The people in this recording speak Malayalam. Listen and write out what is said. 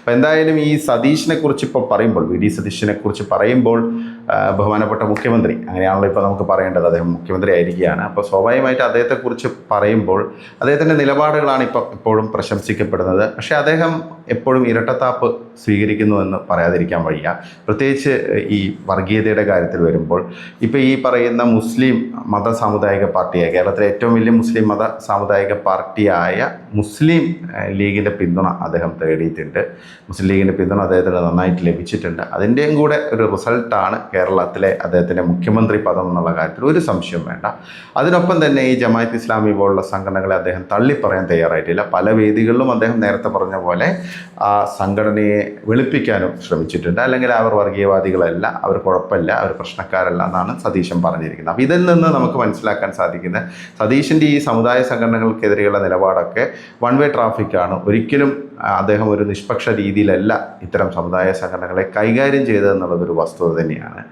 അപ്പോൾ എന്തായാലും ഈ സതീഷിനെ കുറിച്ച് ഇപ്പോൾ പറയുമ്പോൾ, വി ഡി സതീഷിനെ കുറിച്ച് പറയുമ്പോൾ ബഹുമാനപ്പെട്ട മുഖ്യമന്ത്രി, അങ്ങനെയാണല്ലോ ഇപ്പോൾ നമുക്ക് പറയേണ്ടത്, അദ്ദേഹം മുഖ്യമന്ത്രി ആയിരിക്കുകയാണ്. അപ്പോൾ സ്വാഭാവികമായിട്ട് അദ്ദേഹത്തെക്കുറിച്ച് പറയുമ്പോൾ അദ്ദേഹത്തിൻ്റെ നിലപാടുകളാണ് ഇപ്പോഴും പ്രശംസിക്കപ്പെടുന്നത്. പക്ഷേ അദ്ദേഹം എപ്പോഴും ഇരട്ടത്താപ്പ് സ്വീകരിക്കുന്നുവെന്ന് പറയാതിരിക്കാൻ വയ്യ. പ്രത്യേകിച്ച് ഈ വർഗീയതയുടെ കാര്യത്തിൽ വരുമ്പോൾ ഇപ്പോൾ ഈ പറയുന്ന മുസ്ലിം മത സാമുദായിക പാർട്ടിയായ, കേരളത്തിലെ ഏറ്റവും വലിയ മുസ്ലിം മത സാമുദായിക പാർട്ടിയായ മുസ്ലിം ലീഗിൻ്റെ പിന്തുണ അദ്ദേഹം തേടിയിട്ടുണ്ട്. മുസ്ലിം ലീഗിൻ്റെ പിന്തുണ അദ്ദേഹത്തിന് നന്നായിട്ട് ലഭിച്ചിട്ടുണ്ട്. അതിൻ്റെയും കൂടെ ഒരു റിസൾട്ടാണ് കേരളത്തിലെ അദ്ദേഹത്തിൻ്റെ മുഖ്യമന്ത്രി പദം എന്നുള്ള കാര്യത്തിൽ ഒരു സംശയവും വേണ്ട. അതിനൊപ്പം തന്നെ ഈ ജമാഅത്ത് ഇസ്ലാമി പോലുള്ള സംഘടനകളെ അദ്ദേഹം തള്ളിപ്പറയാൻ തയ്യാറായിട്ടില്ല. പല വേദികളിലും അദ്ദേഹം നേരത്തെ പറഞ്ഞ പോലെ ആ സംഘടനയെ വെളുപ്പിക്കാനും ശ്രമിച്ചിട്ടുണ്ട്. അല്ലെങ്കിൽ അവർ വർഗീയവാദികളല്ല, അവർ കുഴപ്പമില്ല, അവർ പ്രശ്നക്കാരല്ല എന്നാണ് സതീശൻ പറഞ്ഞിരിക്കുന്നത്. അപ്പോൾ ഇതിൽ നിന്ന് നമുക്ക് മനസ്സിലാക്കാൻ സാധിക്കുന്നത് സതീശൻ്റെ ഈ സമുദായ സംഘടനകൾക്കെതിരെയുള്ള നിലപാടൊക്കെ വൺ വേ ട്രാഫിക്കാണ്. ഒരിക്കലും അദ്ദേഹം ഒരു നിഷ്പക്ഷ രീതിയിലല്ല ഇത്തരം സമുദായ സംഘടനകളെ കൈകാര്യം ചെയ്തതെന്നുള്ളതൊരു വസ്തുത തന്നെയാണ്.